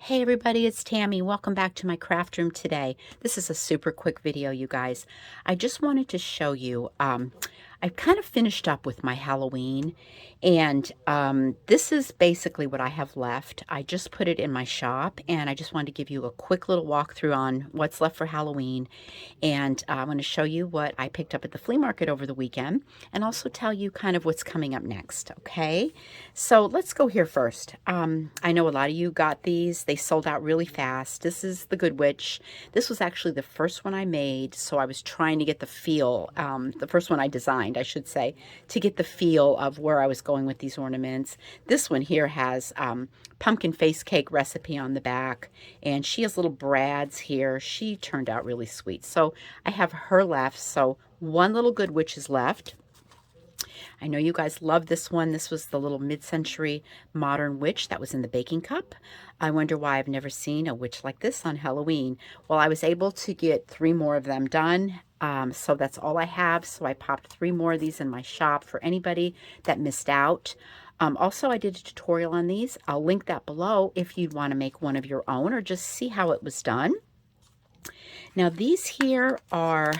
Hey everybody, it's Tammy. Welcome back to my craft room today. This is a super quick video, you guys. I just wanted to show you, I kind of finished up with my Halloween, and this is basically what I have left. I just put it in my shop, and I just wanted to give you a quick little walkthrough on what's left for Halloween. And I'm going to show you what I picked up at the flea market over the weekend, and also tell you kind of what's coming up next, okay? So let's go here first. I know a lot of you got these. They sold out really fast. This is the Good Witch. This was actually the first one I made, so I was trying to get the feel, the first one I designed, I should say, to get the feel of where I was going with these ornaments. This one here has pumpkin face cake recipe on the back, and she has little brads here. She turned out really sweet. So I have her left, so one little Good Witch is left. I know you guys love this one. This was the little mid-century modern witch that was in the baking cup. I wonder why I've never seen a witch like this on Halloween. Well, I was able to get 3 more of them done. So that's all I have. So I popped 3 more of these in my shop for anybody that missed out. Also, I did a tutorial on these. I'll link that below if you'd want to make one of your own or just see how it was done. Now, these here are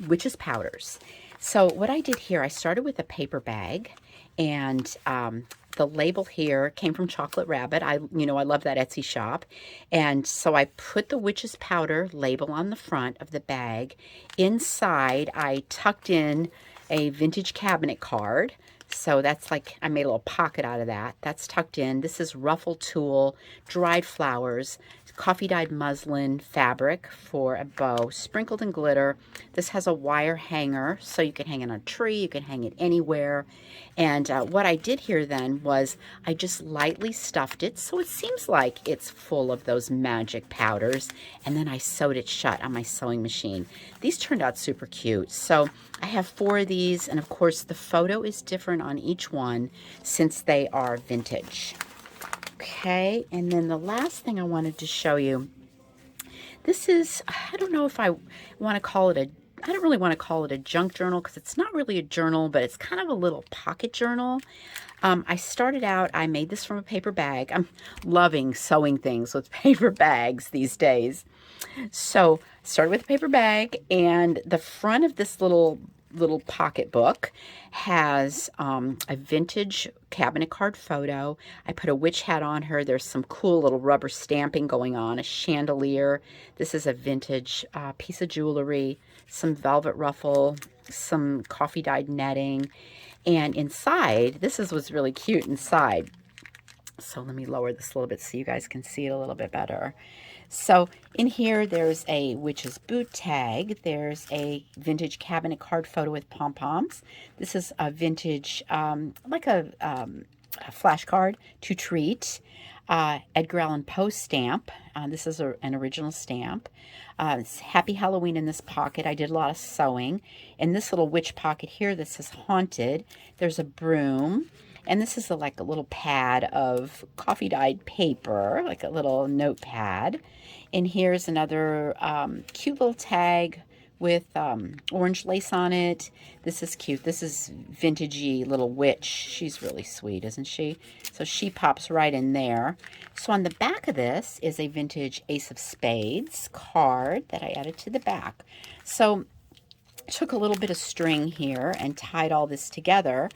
witch's powders. So what I did here, I started with a paper bag, and the label here came from Chocolate Rabbit. I love that Etsy shop. And so I put the witch's powder label on the front of the bag. Inside, I tucked in a vintage cabinet card. So that's like, I made a little pocket out of that. That's tucked in. This is ruffle tulle, dried flowers, coffee dyed muslin fabric for a bow, sprinkled in glitter. This has a wire hanger, so you can hang it on a tree, you can hang it anywhere. And what I did here then was I just lightly stuffed it, so it seems like it's full of those magic powders, and then I sewed it shut on my sewing machine. These turned out super cute. So I have 4 of these, and of course the photo is different on each one since they are vintage. Okay, and then the last thing I wanted to show you, this is, I don't know if I want to call it I don't really want to call it a junk journal because it's not really a journal, but it's kind of a little pocket journal. I started out, I made this from a paper bag. I'm loving sewing things with paper bags these days. So started with a paper bag, and the front of this little pocket book has a vintage cabinet card photo. I put a witch hat on her. There's some cool little rubber stamping going on, a chandelier. This is a vintage piece of jewelry, some velvet ruffle, some coffee dyed netting. And inside, this is what's really cute inside. So let me lower this a little bit so you guys can see it a little bit better. So in here, there's a witch's boot tag. There's a vintage cabinet card photo with pom-poms. This is a vintage, like a flashcard to treat. Edgar Allan Poe stamp. This is an original stamp. It's Happy Halloween in this pocket. I did a lot of sewing. In this little witch pocket here that says Haunted, there's a broom. And this is like a little pad of coffee dyed paper, like a little notepad. And here's another cute little tag with orange lace on it. This is cute. This is vintagey little witch. She's really sweet, isn't she? So she pops right in there. So on the back of this is a vintage Ace of Spades card that I added to the back. So I took a little bit of string here and tied all this together.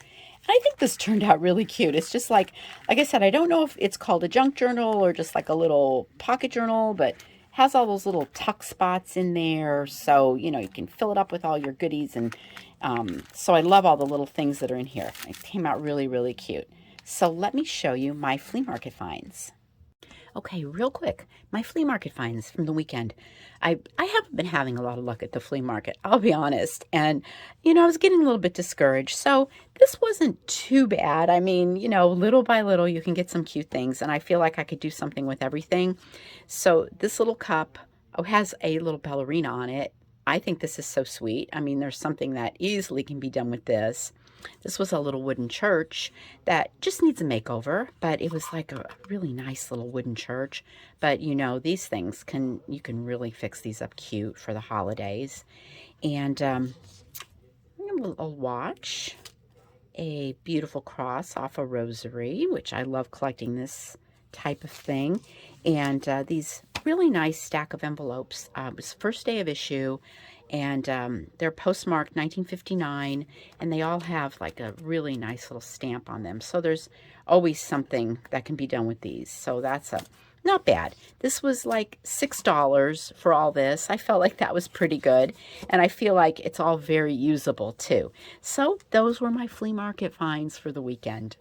I think this turned out really cute. It's just like I said, I don't know if it's called a junk journal or just like a little pocket journal, but has all those little tuck spots in there. So, you can fill it up with all your goodies. And so I love all the little things that are in here. It came out really, really cute. So let me show you my flea market finds. Okay, real quick, my flea market finds from the weekend. I haven't been having a lot of luck at the flea market, I'll be honest. And, I was getting a little bit discouraged. So this wasn't too bad. I mean, little by little, you can get some cute things. And I feel like I could do something with everything. So this little cup has a little ballerina on it. I think this is so sweet. I mean, there's something that easily can be done with this. This was a little wooden church that just needs a makeover, but it was like a really nice little wooden church. But these things you can really fix these up cute for the holidays. And a watch, a beautiful cross off a rosary, which I love collecting this type of thing. And these really nice stack of envelopes. It was first day of issue, and they're postmarked 1959, and they all have like a really nice little stamp on them. So there's always something that can be done with these. So that's not bad. This was like $6 for all this. I felt like that was pretty good, and I feel like it's all very usable too. So those were my flea market finds for the weekend.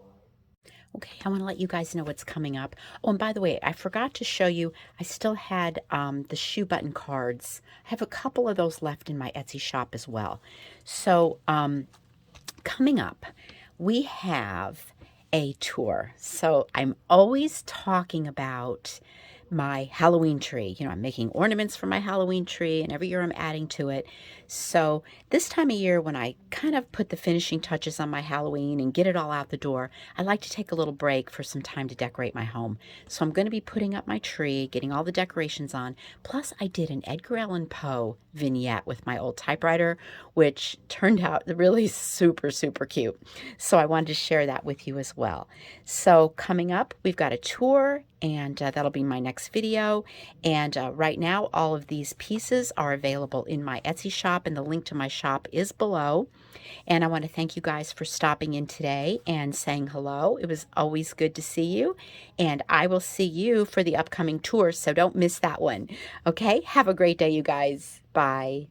Okay, I want to let you guys know what's coming up. Oh, and by the way, I forgot to show you, I still had the shoe button cards. I have a couple of those left in my Etsy shop as well. So coming up, we have a tour. So I'm always talking about my Halloween tree. You know, I'm making ornaments for my Halloween tree, and every year I'm adding to it. So this time of year, when I kind of put the finishing touches on my Halloween and get it all out the door, I like to take a little break for some time to decorate my home. So I'm going to be putting up my tree, getting all the decorations on. Plus, I did an Edgar Allan Poe vignette with my old typewriter, which turned out really super, super cute. So I wanted to share that with you as well. So coming up, we've got a tour, and that'll be my next video. And right now, all of these pieces are available in my Etsy shop, and the link to my shop is below. And I want to thank you guys for stopping in today and saying hello. It was always good to see you, and I will see you for the upcoming tour, so don't miss that one. Okay, have a great day, you guys. Bye.